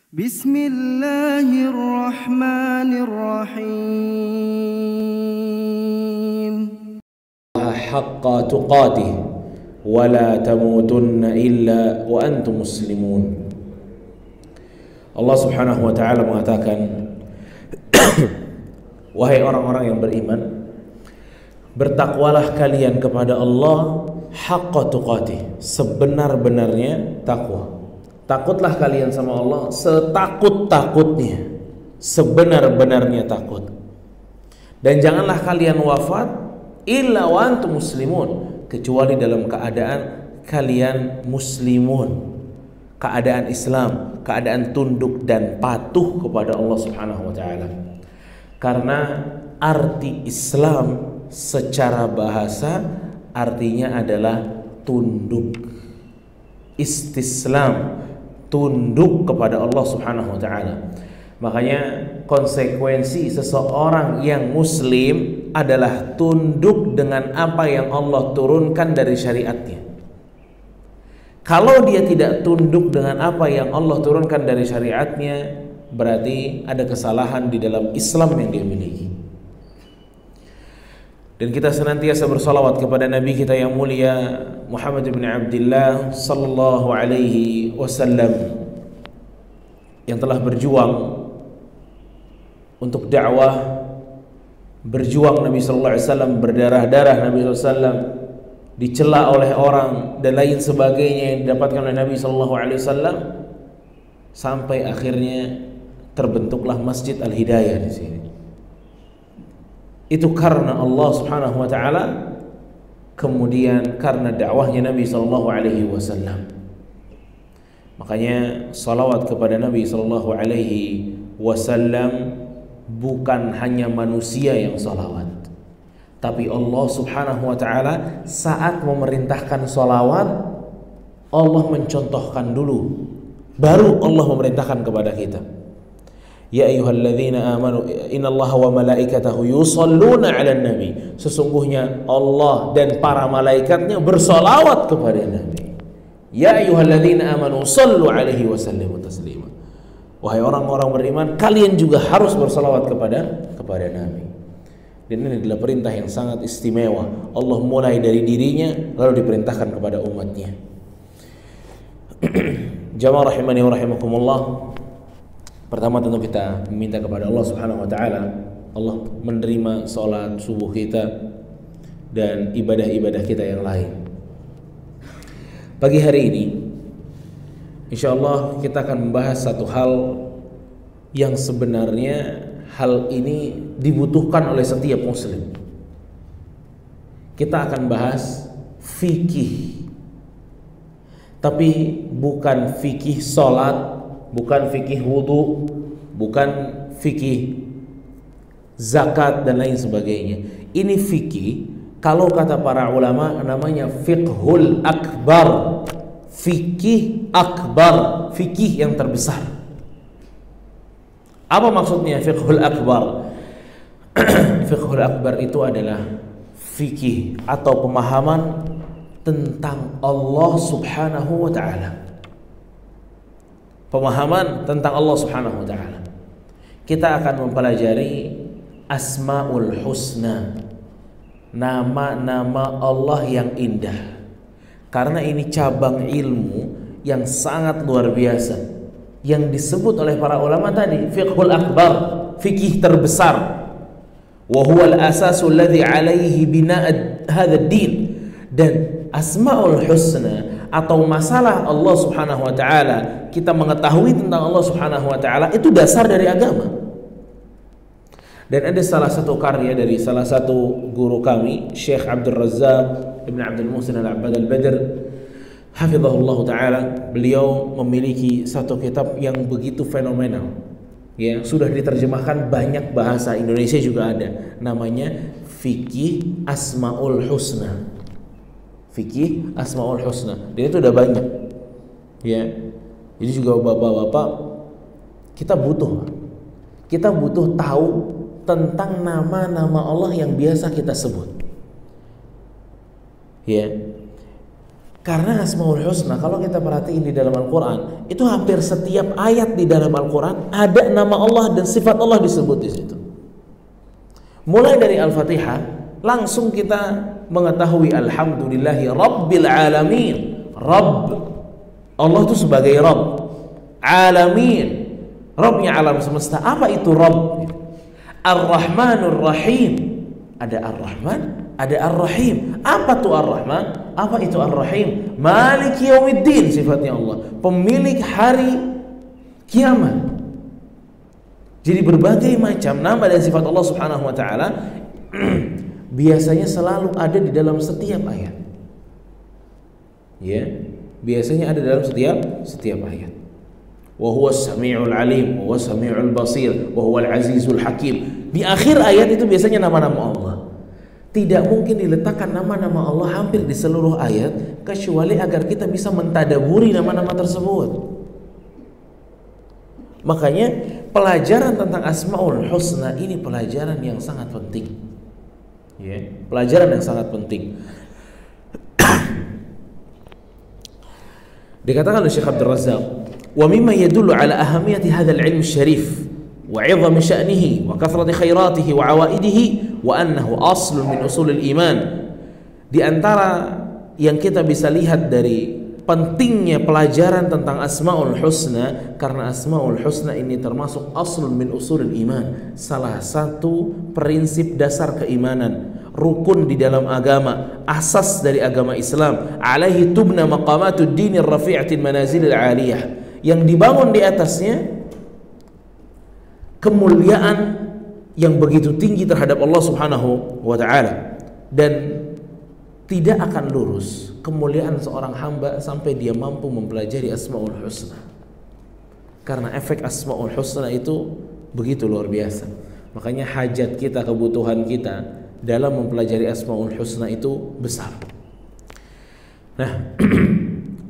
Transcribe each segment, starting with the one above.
Bismillahirrahmanirrahim. Haqqa tuqatih wa la tamutunna illa wa antum muslimun. Allah Subhanahu wa taala mengatakan, wahai orang-orang yang beriman, bertakwalah kalian kepada Allah haqqa tuqatih, sebenar-benarnya takwa. Takutlah kalian sama Allah setakut-takutnya, sebenar-benarnya takut. Dan janganlah kalian wafat illa wa antum muslimun, kecuali dalam keadaan kalian muslimun, keadaan Islam, keadaan tunduk dan patuh kepada Allah Subhanahu wa taala. Karena arti Islam secara bahasa artinya adalah tunduk. Istislam, tunduk kepada Allah Subhanahu wa taala. Makanya konsekuensi seseorang yang muslim adalah tunduk dengan apa yang Allah turunkan dari syariatnya. Kalau dia tidak tunduk dengan apa yang Allah turunkan dari syariatnya, berarti ada kesalahan di dalam Islam yang dia miliki. Dan kita senantiasa bersalawat kepada Nabi kita yang mulia Muhammad bin Abdullah sallallahu alaihi wasallam, yang telah berjuang untuk dakwah, berjuang Nabi sallallahu alaihi wasallam, berdarah-darah Nabi sallallahu alaihi wasallam, dicela oleh orang dan lain sebagainya yang didapatkan oleh Nabi sallallahu alaihi wasallam, sampai akhirnya terbentuklah Masjid Al-Hidayah di sini. Itu karena Allah Subhanahu wa taala, kemudian karena dakwahnya Nabi sallallahu alaihi wasallam. Makanya salawat kepada Nabi sallallahu alaihi wasallam bukan hanya manusia yang salawat, tapi Allah Subhanahu wa taala saat memerintahkan salawat, Allah mencontohkan dulu, baru Allah memerintahkan kepada kita. Ya ayyuhalladzina amanu innallaha wa malaikatahu yusholluna 'alan nabi. Sesungguhnya Allah dan para malaikatnya bersolawat kepada Nabi. Ya ayyuhalladzina amanu shallu 'alaihi wa sallimu taslima. Wahai orang-orang beriman, kalian juga harus bersolawat kepada Nabi. Dan ini adalah perintah yang sangat istimewa. Allah mulai dari dirinya lalu diperintahkan kepada umatnya. Jamaah rahimani wa rahimakumullah. Pertama tentu kita meminta kepada Allah Subhanahu wa taala, Allah menerima salat subuh kita dan ibadah-ibadah kita yang lain. Pagi hari ini insyaallah kita akan membahas satu hal yang sebenarnya hal ini dibutuhkan oleh setiap muslim. Kita akan bahas fikih, tapi bukan fikih salat, bukan fikih wudu, bukan fikih zakat dan lain sebagainya. Ini fikih, kalau kata para ulama namanya fiqhul akbar. Fikih akbar, fikih yang terbesar. Apa maksudnya fiqhul akbar? Fiqhul akbar itu adalah fikih atau pemahaman tentang Allah Subhanahu wa taala. Pemahaman tentang Allah Subhanahu wa taala. Kita akan mempelajari Asmaul Husna, nama-nama Allah yang indah. Karena ini cabang ilmu yang sangat luar biasa, yang disebut oleh para ulama tadi fiqhul akbar, fikih terbesar. Wa huwal asasul ladzi alaihi bina'ad hadzal din. Dan Asmaul Husna atau masalah Allah Subhanahu wa taala, kita mengetahui tentang Allah Subhanahu wa taala, itu dasar dari agama. Dan ada salah satu karya dari salah satu guru kami, Syekh Abdul Razzaq Ibn Abdul Muhsin Al-Abbad Al-Badr hafizahullah taala. Beliau memiliki satu kitab yang begitu fenomenal, ya, sudah diterjemahkan banyak bahasa, Indonesia juga ada, namanya Fikih Asmaul Husna. Fikih Asmaul Husna. Dan itu udah banyak, ya. Jadi juga bapak-bapak, kita butuh tahu tentang nama-nama Allah yang biasa kita sebut, ya. Karena Asmaul Husna kalau kita perhatiin di dalam Al-Quran, itu hampir setiap ayat di dalam Al-Quran ada nama Allah dan sifat Allah disebut di situ. Mulai dari Al-Fatihah, langsung kita mengetahui Alhamdulillahi Rabbil Alamin. Rabb, Allah itu sebagai Rabb. Alamin, Rabbnya alam semesta. Apa itu Rabb? Ar-Rahmanur Rahim. Ada Ar-Rahman, ada Ar-Rahim. Apa itu Ar-Rahman? Apa itu Ar-Rahim? Maliki Yaumiddin, sifatnya Allah, pemilik hari kiamat. Jadi berbagai macam nama dan sifat Allah Subhanahu wa taala biasanya selalu ada di dalam setiap ayat. Ya, biasanya ada dalam setiap ayat. Wa huwas samiul alim, wa huwas samiul basir, wa huwal azizul hakim. Di akhir ayat itu biasanya nama-nama Allah. Tidak mungkin diletakkan nama-nama Allah hampir di seluruh ayat kecuali agar kita bisa mentadaburi nama-nama tersebut. Makanya pelajaran tentang Asmaul Husna ini pelajaran yang sangat penting. Ya, pelajaran yang sangat penting. Dikatakan oleh Syekh Abdul Razzaq, wa mimma yadullu ala ahamiyati hadzal ilm syarif wa 'idhami sya'nihi wa kathrati khairatihi wa 'awaidihi wa annahu aslun min usulil iman. Di antara yang kita bisa lihat dari pentingnya pelajaran tentang Asmaul Husna, karena Asmaul Husna ini termasuk aslun min usulil iman, salah satu prinsip dasar keimanan, rukun di dalam agama, asas dari agama Islam. Alaihi tubna maqamatud dinir rafi'atil manazilil 'aliyah, yang dibangun di atasnya kemuliaan yang begitu tinggi terhadap Allah Subhanahu wa taala, dan tidak akan lurus kemuliaan seorang hamba sampai dia mampu mempelajari Asmaul Husna. Karena efek Asmaul Husna itu begitu luar biasa. Makanya hajat kita, kebutuhan kita dalam mempelajari Asmaul Husna itu besar. Nah,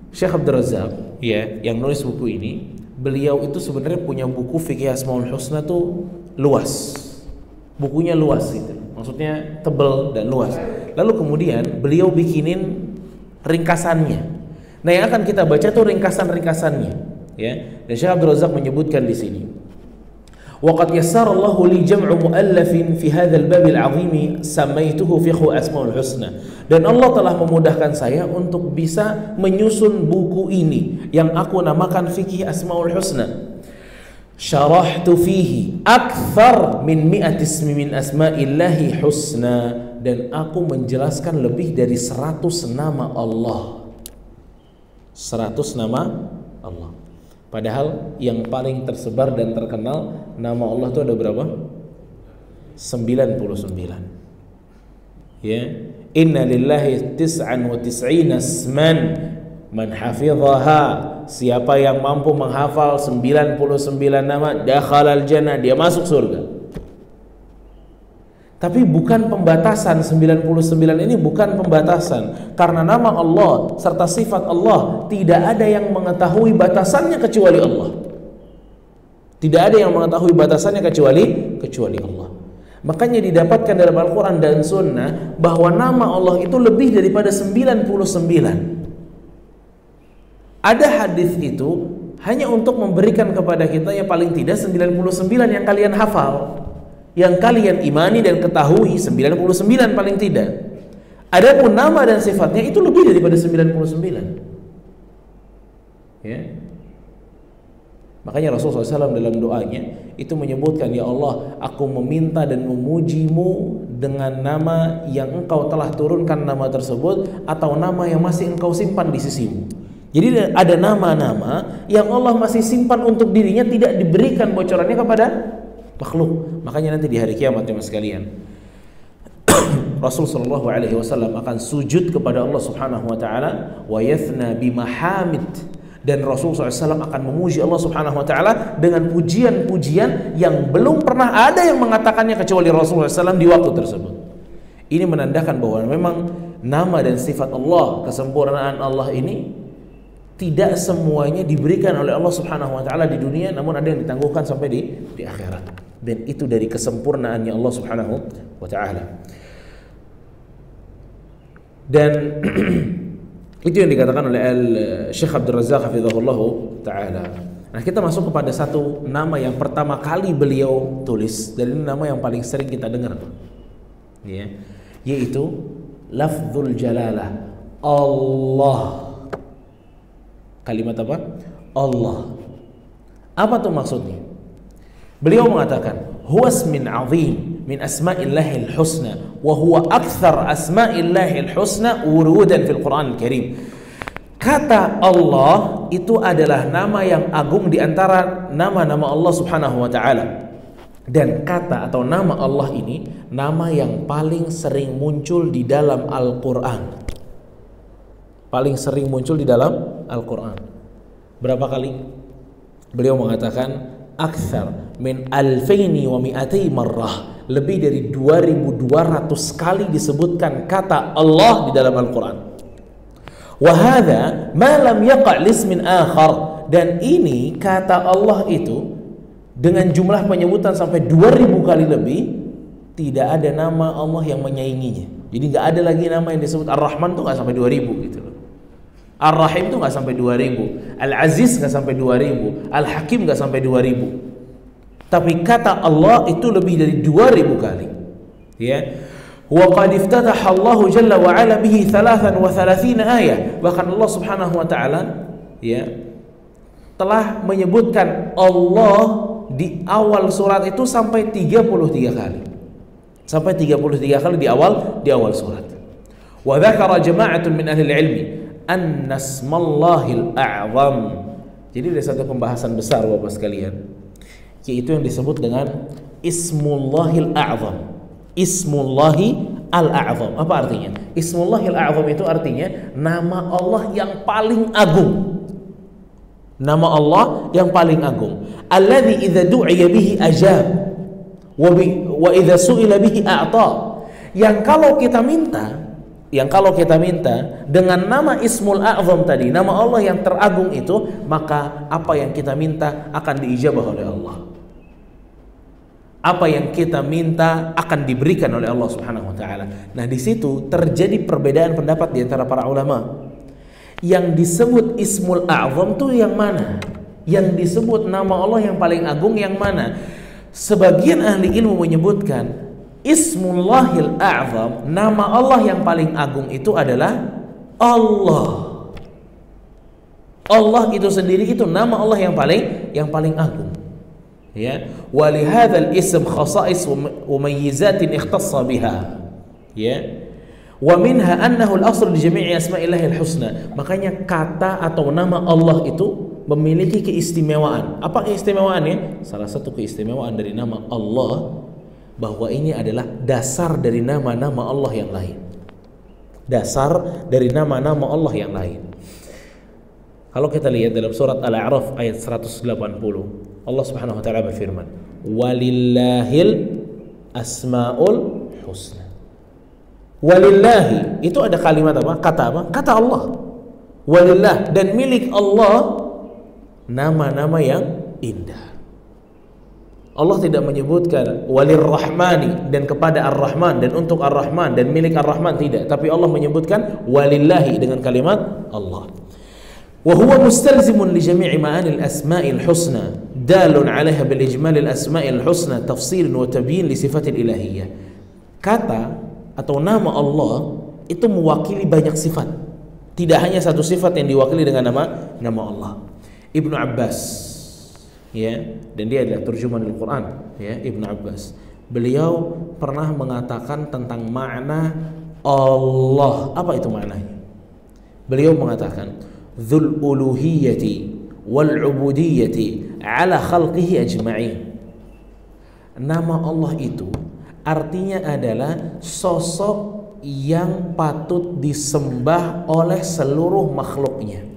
Syekh Abdul Razzaq ya, yang nulis buku ini, beliau itu sebenarnya punya buku fikih Asmaul Husna tuh luas. Bukunya luas gitu. Maksudnya tebal dan luas. Lalu kemudian beliau bikinin ringkasannya. Nah, yang akan kita baca tuh ringkasan-ringkasannya, ya. Dan Syekh Abdul Razzaq menyebutkan di sini, wa qad yassara Allahu li jam'u muallafin fi hadzal babil 'azim samaituhu fiqhu Asmaul Husna. Dan Allah telah memudahkan saya untuk bisa menyusun buku ini yang aku namakan fikih Asmaul Husna. Syarahtu fihi akthar min 100 ismi min asma'illahi husna, dan aku menjelaskan lebih dari 100 nama Allah. 100 nama Allah. Padahal yang paling tersebar dan terkenal nama Allah itu ada berapa? 99. Ya, inna lillahi 99 isman man hafidhaha, siapa yang mampu menghafal 99 nama, dakhalal jannah, dia masuk surga. Tapi bukan pembatasan, 99 ini bukan pembatasan, karena nama Allah serta sifat Allah tidak ada yang mengetahui batasannya kecuali Allah. Tidak ada yang mengetahui batasannya kecuali Allah. Makanya didapatkan dalam Al-Quran dan Sunnah bahwa nama Allah itu lebih daripada 99. Ada hadis itu hanya untuk memberikan kepada kita ya paling tidak 99 yang kalian hafal, yang kalian imani dan ketahui, 99 paling tidak. Adapun nama dan sifatnya itu lebih daripada 99. Ya. Makanya Rasulullah SAW dalam doanya itu menyebutkan, ya Allah, aku meminta dan memujimu dengan nama yang engkau telah turunkan nama tersebut, atau nama yang masih engkau simpan di sisimu. Jadi ada nama-nama yang Allah masih simpan untuk dirinya, tidak diberikan bocorannya kepada makhluk. Makanya nanti di hari kiamat ya mas sekalian, Rasul sallallahu alaihi wasallam akan sujud kepada Allah Subhanahu wa taala, wa yathna bimahamid, dan Rasul SAW akan memuji Allah Subhanahu wa taala dengan pujian-pujian yang belum pernah ada yang mengatakannya kecuali Rasulullah SAW di waktu tersebut. Ini menandakan bahwa memang nama dan sifat Allah, kesempurnaan Allah ini tidak semuanya diberikan oleh Allah Subhanahu wa taala di dunia, namun ada yang ditangguhkan sampai di akhirat. Dan itu dari kesempurnaannya Allah Subhanahu wa taala. Dan Itu yang dikatakan oleh Syekh Abdul Razak hafizahullah taala. Nah, kita masuk kepada satu nama yang pertama kali beliau tulis, dan ini nama yang paling sering kita dengar, ya, yaitu lafzul jalalah, Allah. Kalimat apa? Allah. Apa tuh maksudnya? Beliau mengatakan, huwa ismin azim min asma'illahil husna wa huwa akthar asma'illahil husna wurudan fil Qur'anil Karim. Kata Allah itu adalah nama yang agung di antara nama-nama Allah Subhanahu wa taala. Dan kata atau nama Allah ini nama yang paling sering muncul di dalam Al-Qur'an. Paling sering muncul di dalam Al-Qur'an. Berapa kali? Beliau mengatakan akthar min alfaini wa mi'atai marrah. Lebih dari 2200 kali disebutkan kata Allah di dalam Al-Qur'an. Wa hadza ma lam yaqa' lismin akhar, dan ini kata Allah itu dengan jumlah penyebutan sampai 2000 kali lebih, tidak ada nama Allah yang menyainginya. Jadi nggak ada lagi nama yang disebut Ar-Rahman tuh nggak sampai 2000 gitu loh. Ar-Rahim tuh nggak sampai 2000, Al-Aziz nggak sampai 2000, Al-Hakim nggak sampai 2000. Tapi kata Allah itu lebih dari 2000 kali. Ya. Wa qad iftataha Allah jalla wa ala bihi 33 ayat. Bahkan Allah Subhanahu wa taala, ya, telah menyebutkan Allah di awal surat itu sampai 33 kali. Sampai 33 kali di awal surat. Wa dzakara jama'atun min ahli al-'ilmi anna ismallahil a'zam. Jadi ada satu pembahasan besar Bapak sekalian, yaitu yang disebut dengan Ismullahil A'zam. Ismullahi Al-A'zam. Apa artinya? Ismullahil A'zam itu artinya nama Allah yang paling agung. Nama Allah yang paling agung. Alladzi idza du'iya bihi ajab wa idza su'ila bihi a'ta. Yang kalau kita minta dengan nama Ismul A'zam tadi, nama Allah yang teragung itu, maka apa yang kita minta akan diijabah oleh Allah. Apa yang kita minta akan diberikan oleh Allah Subhanahu wa taala. Nah, di situ terjadi perbedaan pendapat di antara para ulama. Yang disebut Ismul A'zam itu yang mana? Yang disebut nama Allah yang paling agung yang mana? Sebagian ahli ilmu menyebutkan Ismullahil A'zam, nama Allah yang paling agung itu adalah Allah. Allah itu sendiri itu nama Allah yang paling agung. Ya, walihadzal ism khasa'is wa mumayyizatin ikhtassa biha. Ya. Wa minha annahu al-asl li jami'i asma'illahil husna. Makanya kata atau nama Allah itu memiliki keistimewaan. Apa keistimewaannya? Salah satu keistimewaan dari nama Allah, bahwa ini adalah dasar dari nama-nama Allah yang lain. Dasar dari nama-nama Allah yang lain. Kalau kita lihat dalam surat Al-A'raf ayat 180, Allah Subhanahu wa taala berfirman, "Walillahil asmaul husna." Walillahi itu ada kalimat apa? Kata apa? Kata Allah. Walillah, dan milik Allah nama-nama yang indah. Allah tidak menyebutkan walirrahmani dan kepada ar-Rahman dan untuk ar-Rahman dan milik ar-Rahman, tidak, tapi Allah menyebutkan walillahi dengan kalimat Allah. Wa huwa mustalzimun li jami'i ma'anil asma'il husna dalun 'alaiha bil ijmalil asma'il husna tafsilun wa tabyin li sifatil ilahiyyah. Kata atau nama Allah itu mewakili banyak sifat. Tidak hanya satu sifat yang diwakili dengan nama Allah. Ibnu Abbas, ya, dan dia adalah terjemahan Al-Quran, ya, Ibnu Abbas. Beliau pernah mengatakan tentang makna Allah. Apa itu maknanya? Beliau mengatakan dzul uluhiyyati wal ubudiyyati ala khalqihi ajma'in. Nama Allah itu artinya adalah sosok yang patut disembah oleh seluruh makhluknya.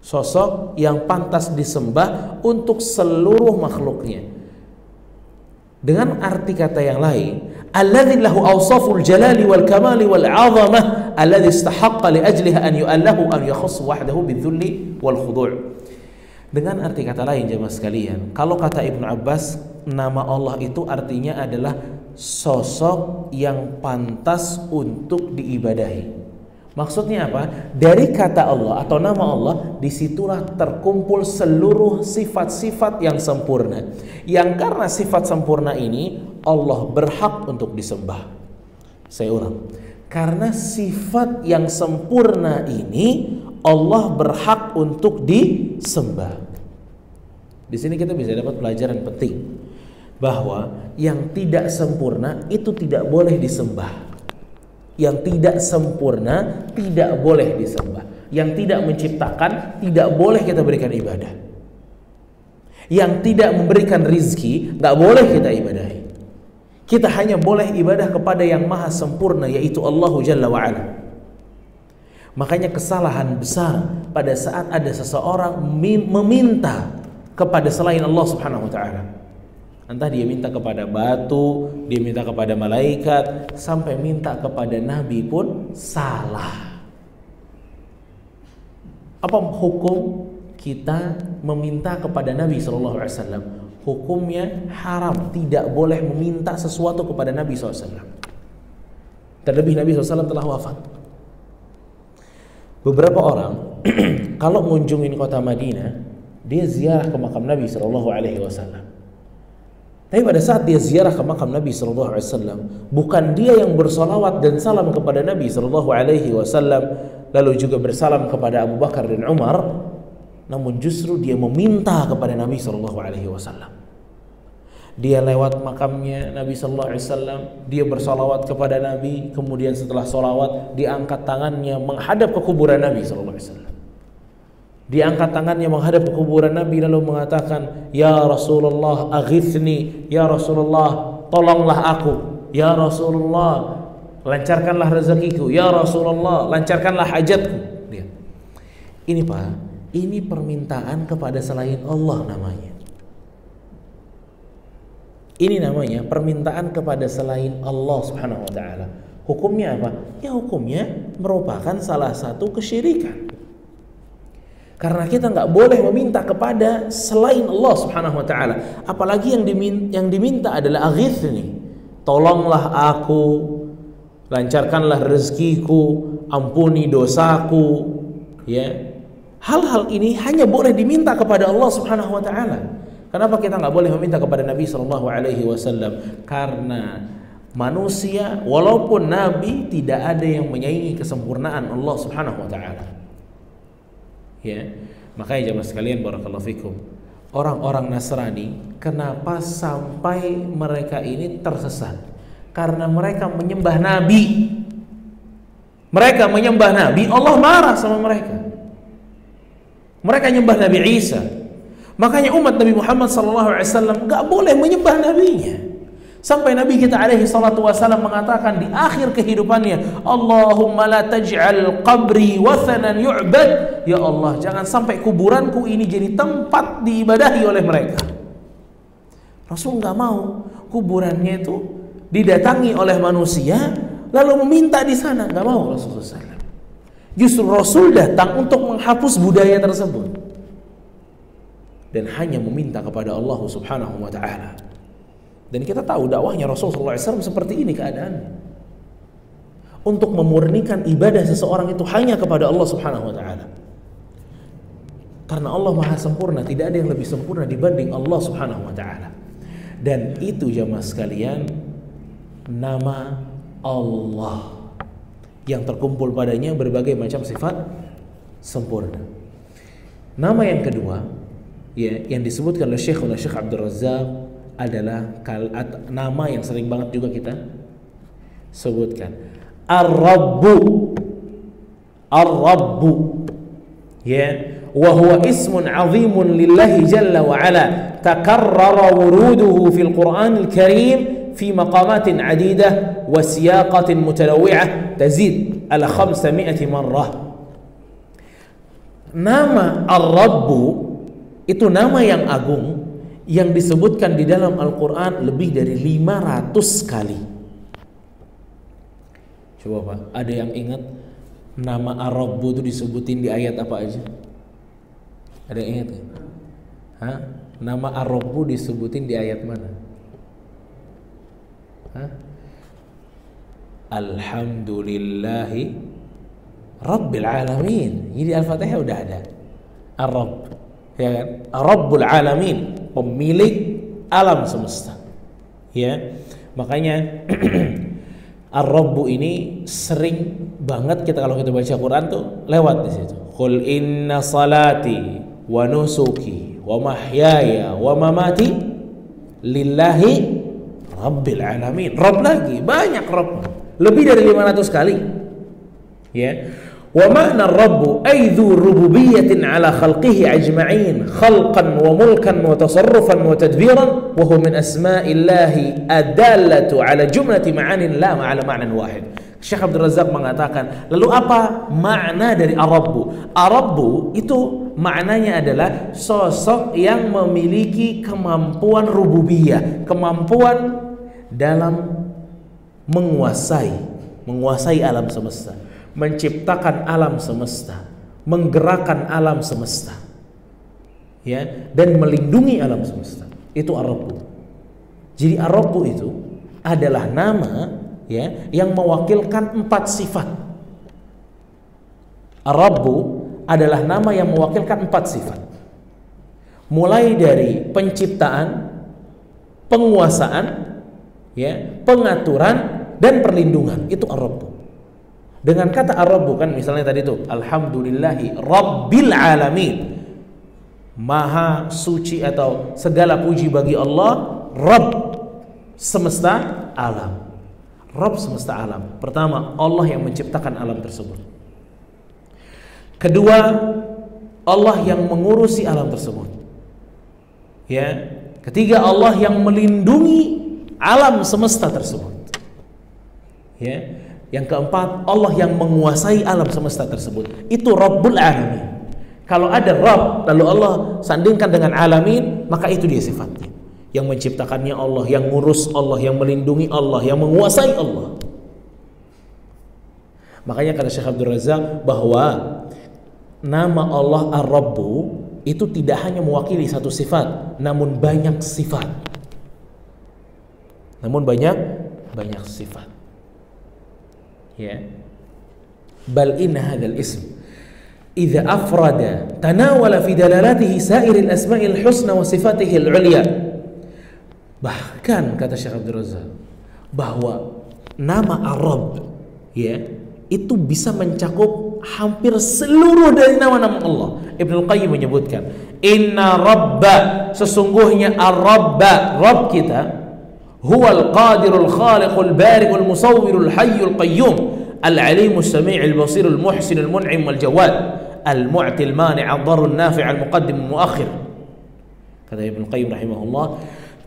Sosok yang pantas disembah untuk seluruh makhluknya. Dengan arti kata yang lain, alladzi lahu awsaful jalali wal kamali wal 'azamah alladzi istahaqqa li ajliha an yu'allahu an yakhuss wahdahu bidzulli wal khudu'. Dengan arti kata lain jemaah sekalian, kalau kata Ibnu Abbas, nama Allah itu artinya adalah sosok yang pantas untuk diibadahi, Maksudnya apa? Dari kata Allah atau nama Allah, disitulah terkumpul seluruh sifat-sifat yang sempurna. Yang karena sifat sempurna ini, Allah berhak untuk disembah. Saya ulang. Karena sifat yang sempurna ini, Allah berhak untuk disembah. Di sini kita bisa dapat pelajaran penting, bahwa yang tidak sempurna itu tidak boleh disembah. Yang tidak sempurna tidak boleh disembah. Yang tidak menciptakan tidak boleh kita berikan ibadah. Yang tidak memberikan rizki nggak boleh kita ibadahi. Kita hanya boleh ibadah kepada yang maha sempurna, yaitu Allah Jalla wa'ala. Makanya kesalahan besar pada saat ada seseorang meminta kepada selain Allah Subhanahu wa ta'ala. Entah dia minta kepada batu, dia minta kepada malaikat, sampai minta kepada Nabi pun salah. Apa hukum kita meminta kepada Nabi SAW? Hukumnya haram, tidak boleh meminta sesuatu kepada Nabi SAW. Terlebih Nabi SAW telah wafat. Beberapa orang kalau mengunjungi kota Madinah, dia ziarah ke makam Nabi SAW. Tapi pada saat dia ziarah ke makam Nabi SAW, bukan dia yang bersolawat dan salam kepada Nabi SAW, lalu juga bersalam kepada Abu Bakar dan Umar, namun justru dia meminta kepada Nabi SAW. Dia lewat makamnya Nabi SAW, dia bersolawat kepada Nabi, kemudian setelah solawat dia angkat tangannya menghadap ke kuburan Nabi SAW. Dia angkat tangannya menghadap ke kuburan Nabi lalu mengatakan, "Ya Rasulullah, aghithni, ya Rasulullah, tolonglah aku, ya Rasulullah, lancarkanlah rezekiku, ya Rasulullah, lancarkanlah hajatku." Ini Pak, ini permintaan kepada selain Allah namanya. Ini namanya permintaan kepada selain Allah Subhanahu wa ta'ala. Hukumnya apa? Ya hukumnya merupakan salah satu kesyirikan. Karena kita nggak boleh meminta kepada selain Allah Subhanahu wa ta'ala. Apalagi yang diminta adalah aghithni, tolonglah aku, lancarkanlah rezekiku, ampuni dosaku, ya. Hal-hal ini hanya boleh diminta kepada Allah Subhanahu wa ta'ala. Kenapa kita nggak boleh meminta kepada Nabi SAW? Karena manusia, walaupun Nabi, tidak ada yang menyaingi kesempurnaan Allah Subhanahu wa ta'ala. Ya, makanya jamaah sekalian, barakallahu fikum, orang-orang Nasrani, kenapa sampai mereka ini tersesat? Karena mereka menyembah Nabi. Mereka menyembah Nabi, Allah marah sama mereka. Mereka menyembah Nabi Isa. Makanya umat Nabi Muhammad SAW gak boleh menyembah nabinya. Sampai Nabi kita alaihi salatu wasallam mengatakan di akhir kehidupannya, Allahumma la taj'al qabri wathanan yu'bad. Ya Allah, jangan sampai kuburanku ini jadi tempat diibadahi oleh mereka. Rasul nggak mau kuburannya itu didatangi oleh manusia lalu meminta di sana, nggak mau Rasulullah SAW. Justru Rasul datang untuk menghapus budaya tersebut dan hanya meminta kepada Allah Subhanahu wa ta'ala. Dan kita tahu dakwahnya Rasulullah SAW seperti ini keadaannya. Untuk memurnikan ibadah seseorang itu hanya kepada Allah Subhanahu wa ta'ala. Karena Allah maha sempurna, tidak ada yang lebih sempurna dibanding Allah Subhanahu wa ta'ala. Dan itu jamaah sekalian, nama Allah yang terkumpul padanya berbagai macam sifat sempurna. Nama yang kedua, ya, yang disebutkan oleh Syekh Abdul Razzaq adalah nama yang sering banget juga kita sebutkan, Ar-Rabbu. Ar-Rabbu, ya, wa huwa ismun 'azimun lillahi jalla wa 'ala, takarrara wuruduhu fil Qur'anil Karim fi maqamatin 'adidah wa siyaqatin mutanawwi'ah tazid ala 500 marrah. Nama Ar-Rabbu itu nama yang agung yang disebutkan di dalam Al-Quran lebih dari 500 kali. Coba Pak, ada yang ingat nama Ar-Rabbu itu disebutin di ayat apa aja? Ada yang ingat gak? Hah? Nama Ar-Rabbu disebutin di ayat mana? Hah? Alhamdulillahi Rabbil Alamin. Jadi Al-Fatihah udah ada Ar-Rabb, ya kan? Rabbul Alamin, pemilik alam semesta. Ya, makanya Ar-Rabbu ini sering banget kita kalau kita baca Quran tuh lewat di situ. Qul inna salati wa nusuki wa mahyaya wa mamati lillahi Rabbil Alamin. Rabb lagi, banyak Rabb. Lebih dari 500 kali. Ya. Wa ma'na Rabbu ay dzu rububiyyatin 'ala khalqihi ajma'in, khalqan wa mulkan wa tasarrufan wa tadbiran, wa huwa min asma'illahi adallatu 'ala jumlati ma'anin la 'ala ma'nan wahid. Syekh Abdul Razak mengatakan, lalu apa makna dari Ar-Rabbu? Ar-Rabbu itu maknanya adalah sosok yang memiliki kemampuan rububiyah, kemampuan dalam menguasai alam semesta, menciptakan alam semesta, menggerakkan alam semesta, ya, dan melindungi alam semesta. Itu Ar-Rabbu. Jadi Ar-Rabbu itu adalah nama, ya, yang mewakilkan 4 sifat. Ar-Rabbu adalah nama yang mewakilkan 4 sifat. Mulai dari penciptaan, penguasaan, ya, pengaturan dan perlindungan. Itu Ar-Rabbu. Dengan kata Ar-Rabbu kan misalnya tadi itu alhamdulillahi Rabbil Alamin, maha suci atau segala puji bagi Allah, Rabb semesta alam. Rabb semesta alam. Pertama, Allah yang menciptakan alam tersebut. Kedua, Allah yang mengurusi alam tersebut. Ya. Ketiga, Allah yang melindungi alam semesta tersebut. Ya. Yang keempat, Allah yang menguasai alam semesta tersebut. Itu Rabbul Alamin. Kalau ada Rabb lalu Allah sandingkan dengan Alamin, maka itu dia sifatnya. Yang menciptakannya Allah, yang ngurus Allah, yang melindungi Allah, yang menguasai Allah. Makanya kata Syekh Abdul Razak bahwa nama Allah Ar-Rabbu itu tidak hanya mewakili satu sifat, namun banyak sifat. Namun banyak sifat. Ya. Bal inna hadzal ism idza afrada tanawala fi dalalatihi sa'iril asma'il husna wa sifatihi al-'ulya. Bahkan kata Syekh Abdul Razak bahwa nama Ar-Rabb, ya, itu bisa mencakup hampir seluruh dari nama-nama Allah. Ibnu Qayyim menyebutkan, inna Rabba, sesungguhnya Ar-Rabba, Rabb kita, huwal qadirul khaliqul bari'ul musawwirul hayyul qayyum, al-alimul sami'ul basirul muhsinul mun'im wal jawad, al-mu'til mani' ad-darrun nafi' al-muqaddim al-muakhir. Kata Ibnu Qayyim rahimahullah,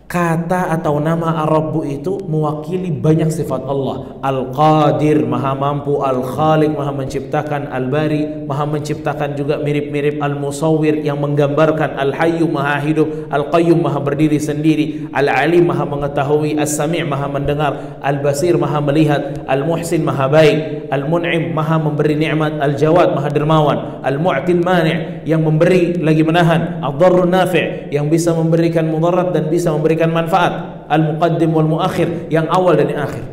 kata atau nama Ar-Rabbu itu mewakili banyak sifat Allah. Al-Qadir, maha mampu. Al-Khaliq, maha menciptakan. Al-Bari, maha menciptakan juga mirip-mirip. Al-Musawwir, yang menggambarkan. Al-Hayyu, maha hidup. Al-Qayyum, maha berdiri sendiri. Al-Alim, maha mengetahui. As-Sami', maha mendengar. Al-Basir, maha melihat. Al-Muhsin, maha baik. Al-Mun'im, maha memberi nikmat. Al-Jawad, maha dermawan. Al-Mu'til mani', yang memberi lagi menahan. Ad-Darrun nafi', yang bisa memberikan mudarat dan bisa memberikan manfaat. Al-Muqaddim wal Muakhir, yang awal dan yang akhir.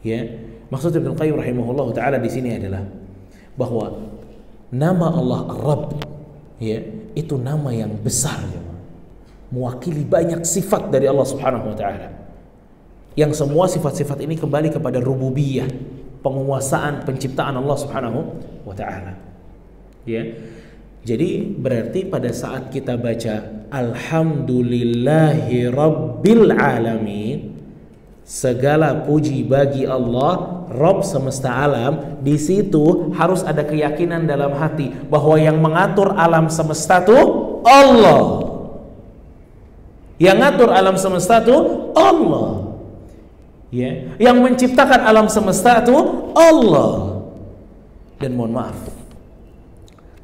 Ya, maksud Ibnu Qayyim rahimahullah taala di sini adalah bahwa nama Allah Ar-Rabb, ya, itu nama yang besar, ya, mewakili banyak sifat dari Allah Subhanahu wa taala. Yang semua sifat-sifat ini kembali kepada rububiyah, penguasaan, penciptaan Allah Subhanahu wa taala. Ya. Jadi berarti pada saat kita baca alhamdulillahi rabbil alamin, segala puji bagi Allah, Rabb semesta alam, di situ harus ada keyakinan dalam hati bahwa yang mengatur alam semesta itu Allah. Yang ngatur alam semesta itu Allah. Ya, yang menciptakan alam semesta itu Allah. Dan mohon maaf,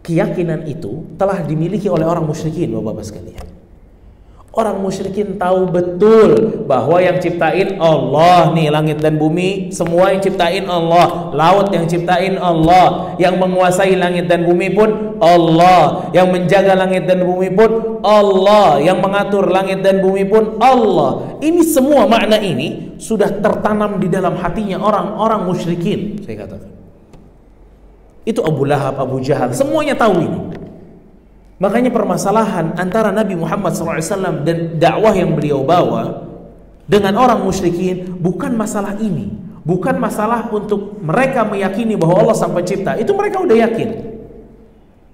keyakinan itu telah dimiliki oleh orang musyrikin, Bapak-bapak sekalian. Orang musyrikin tahu betul bahwa yang ciptain Allah nih, langit dan bumi, semua yang ciptain Allah. Laut yang ciptain Allah, yang menguasai langit dan bumi pun Allah, yang menjaga langit dan bumi pun Allah, yang mengatur langit dan bumi pun Allah. Ini semua makna ini sudah tertanam di dalam hatinya orang-orang musyrikin, saya katakan. Itu Abu Lahab, Abu Jahal, semuanya tahu ini. Makanya permasalahan antara Nabi Muhammad SAW dan dakwah yang beliau bawa dengan orang musyrikin bukan masalah ini, bukan masalah untuk mereka meyakini bahwa Allah sang pencipta. Itu mereka udah yakin.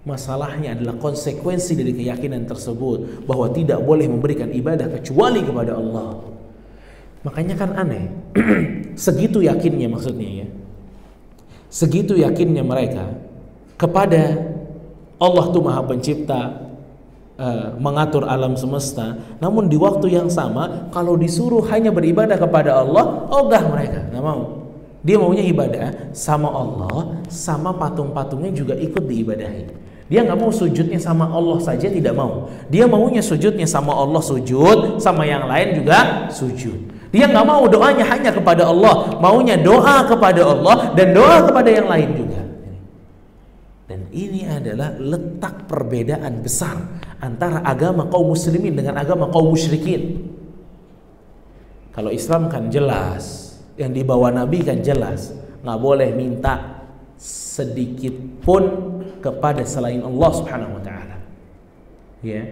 Masalahnya adalah konsekuensi dari keyakinan tersebut, bahwa tidak boleh memberikan ibadah kecuali kepada Allah. Makanya kan aneh, segitu yakinnya, maksudnya ya, segitu yakinnya mereka kepada Allah tuh maha pencipta, mengatur alam semesta, namun di waktu yang sama kalau disuruh hanya beribadah kepada Allah, ogah mereka, nggak mau. Dia maunya ibadah sama Allah, sama patung-patungnya juga ikut diibadahi. Dia nggak mau sujudnya sama Allah saja, tidak mau. Dia maunya sujudnya sama Allah sujud, sama yang lain juga sujud. Dia nggak mau doanya hanya kepada Allah, maunya doa kepada Allah dan doa kepada yang lain juga. Dan ini adalah letak perbedaan besar antara agama kaum muslimin dengan agama kaum musyrikin. Kalau Islam kan jelas, yang dibawa Nabi kan jelas, nggak boleh minta sedikit pun kepada selain Allah Subhanahu wa taala. Ya.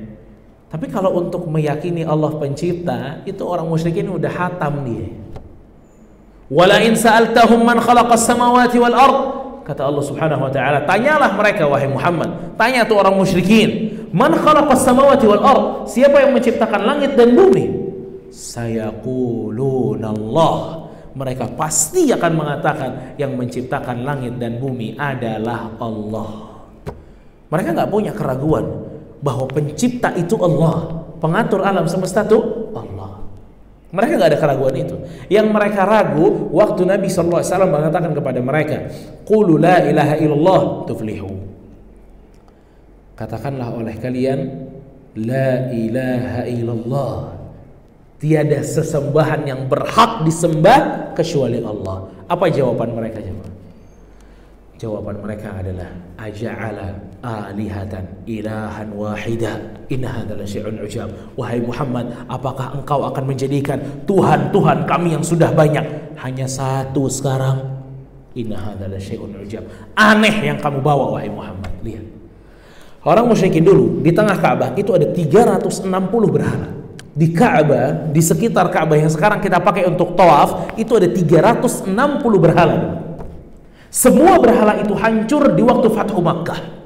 Tapi kalau untuk meyakini Allah pencipta, itu orang musyrikin udah hatam dia. Wala in sa'altahum man khalaqas samawati wal ard, kata Allah Subhanahu wa taala, tanyalah mereka wahai Muhammad, tanya tuh orang musyrikin, man khalaqas samawati wal ard, siapa yang menciptakan langit dan bumi? Sayaquluna Allah, mereka pasti akan mengatakan yang menciptakan langit dan bumi adalah Allah. Mereka nggak punya keraguan bahwa pencipta itu Allah, pengatur alam semesta itu Allah. Mereka nggak ada keraguan itu. Yang mereka ragu waktu Nabi SAW mengatakan kepada mereka, qulu la ilaha illallah tuflihu. Katakanlah oleh kalian, la ilaha illallah, tiada sesembahan yang berhak disembah kecuali Allah. Apa jawaban mereka, jemaah? Jawaban mereka adalah aja'ala alihatan ilahan wahida inna hadza la syai'un ujab. Wahai Muhammad, apakah engkau akan menjadikan Tuhan-Tuhan kami yang sudah banyak hanya satu sekarang? Inna hadza la syai'un ujab. Aneh yang kamu bawa wahai Muhammad. Lihat, orang musyrikin dulu di tengah Ka'bah itu ada 360 berhala. Di Ka'bah, di sekitar Ka'bah yang sekarang kita pakai untuk tawaf, itu ada 360 berhala. Semua berhala itu hancur di waktu Fathu Makkah.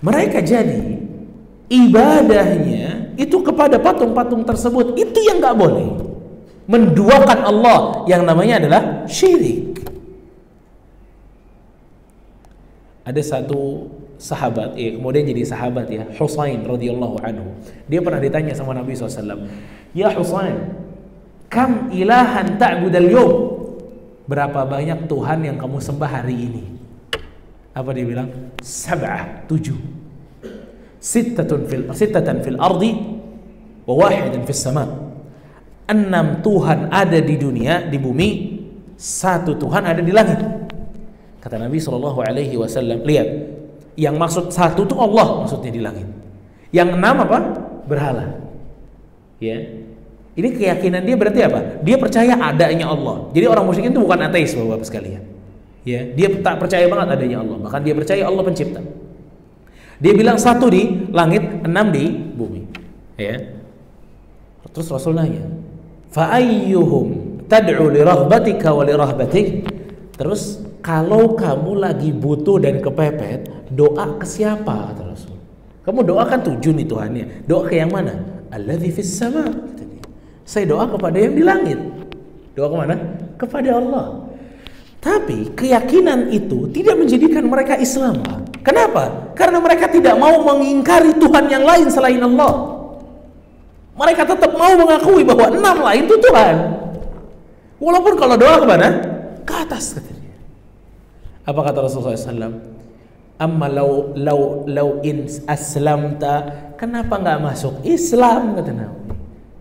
Mereka jadi ibadahnya itu kepada patung-patung tersebut. Itu yang gak boleh. Menduakan Allah yang namanya adalah syirik. Ada satu sahabat, kemudian jadi sahabat ya, Husain radhiyallahu anhu. Dia pernah ditanya sama Nabi SAW, ya Husain, kam ilahan ta'budal yawm? Berapa banyak Tuhan yang kamu sembah hari ini? Apa dia bilang? 7. Sittatan fil ardi wa wahidan fis sama. 6 Tuhan ada di dunia, di bumi, 1 Tuhan ada di langit. Kata Nabi SAW, lihat, yang maksud 1 itu Allah, maksudnya di langit. Yang 6 apa? Berhala. Ya. Ini keyakinan dia berarti apa? Dia percaya adanya Allah. Jadi orang musyrik itu bukan ateis, Bapak-bapak sekalian. Ya, dia tak percaya banget adanya Allah. Bahkan dia percaya Allah pencipta. Dia bilang 1 di langit, 6 di bumi. Ya. Terus Rasul nanya, fa ayyuhum tad'u li raghbatika wa li rahbatik? Terus kalau kamu lagi butuh dan kepepet, doa ke siapa? Kata Rasul. Kamu doa kan 7 nih Tuhannya. Doa ke yang mana? Alladzi fis sama. Saya doa kepada yang di langit. Doa kemana? Kepada Allah. Tapi keyakinan itu tidak menjadikan mereka Islam. Kenapa? Karena mereka tidak mau mengingkari Tuhan yang lain selain Allah. Mereka tetap mau mengakui bahwa 6 lain itu Tuhan. Walaupun kalau doa kemana? Ke atas, katanya. Apa kata Rasulullah SAW? Amma law in aslamta, kenapa nggak masuk Islam? Kata Nabi.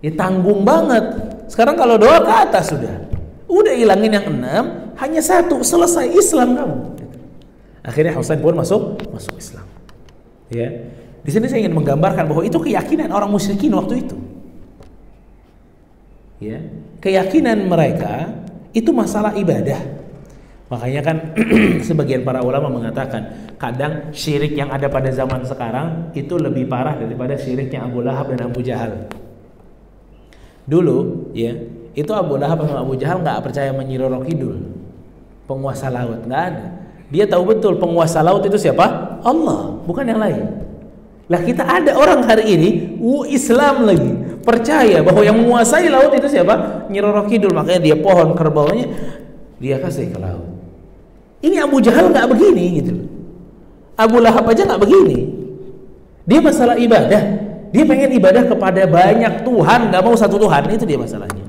Tanggung banget. Sekarang kalau doa ke atas udah hilangin yang 6, hanya 1, selesai Islam kamu. Akhirnya Husain pun masuk Islam. Ya, di sini saya ingin menggambarkan bahwa itu keyakinan orang musyrikin waktu itu. Ya, keyakinan mereka itu masalah ibadah, Makanya kan sebagian para ulama mengatakan kadang syirik yang ada pada zaman sekarang itu lebih parah daripada syiriknya Abu Lahab dan Abu Jahal. Dulu ya, itu Abu Lahab sama Abu Jahal nggak percaya Nyi Roro Kidul, penguasa laut, nggak ada. Dia tahu betul penguasa laut itu siapa? Allah, bukan yang lain. Lah kita ada orang hari ini Islam lagi percaya bahwa yang menguasai laut itu siapa? Nyi Roro Kidul, makanya dia pohon kerbaunya dia kasih ke laut. Ini Abu Jahal nggak begini gitu. Abu Lahab aja nggak begini. Dia masalah ibadah. Dia pengen ibadah kepada banyak Tuhan, nggak mau satu Tuhan, itu dia masalahnya.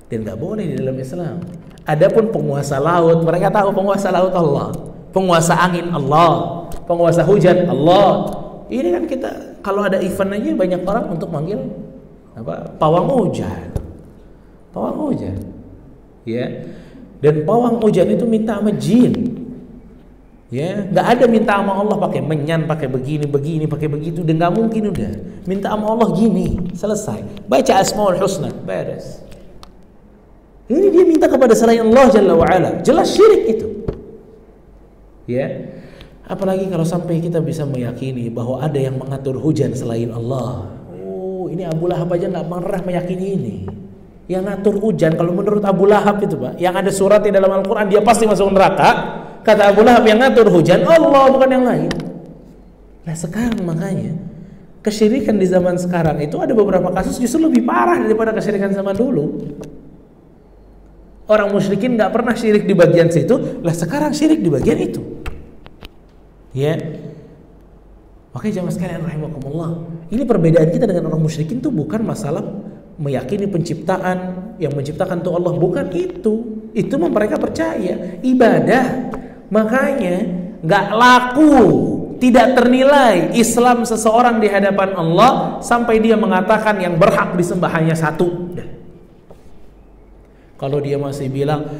Dan nggak boleh di dalam Islam. Adapun penguasa laut, mereka tahu penguasa laut Allah, penguasa angin Allah, penguasa hujan Allah. Ini kan kita kalau ada event aja banyak orang untuk manggil apa? Pawang hujan. Pawang hujan. Ya. Dan pawang hujan itu minta sama jin. Ya, nggak ada minta sama Allah pakai menyan, pakai begini, pakai begitu, dan nggak mungkin udah. Minta sama Allah gini, selesai. Baca Asmaul Husna, beres. Ini dia minta kepada selain Allah Jalla wa Ala. Jelas syirik itu. Ya. Apalagi kalau sampai kita bisa meyakini bahwa ada yang mengatur hujan selain Allah. Oh, ini Abu Lahab aja nggak pernah meyakini ini. Yang ngatur hujan, kalau menurut Abu Lahab itu Pak, yang ada surat di dalam Al-Quran dia pasti masuk neraka. Kata Abu Lahab yang ngatur hujan Allah, bukan yang lain. Nah sekarang makanya kesyirikan di zaman sekarang itu ada beberapa kasus justru lebih parah daripada kesyirikan zaman dulu. Orang musyrikin nggak pernah syirik di bagian situ, lah sekarang syirik di bagian itu. Ya, makanya jamaah sekalian rahimakumullah, ini perbedaan kita dengan orang musyrikin tuh bukan masalah meyakini penciptaan, yang menciptakan tuh Allah, bukan itu. Itu mereka percaya ibadah. Makanya nggak laku, tidak ternilai Islam seseorang di hadapan Allah sampai dia mengatakan yang berhak disembah hanya satu. Kalau dia masih bilang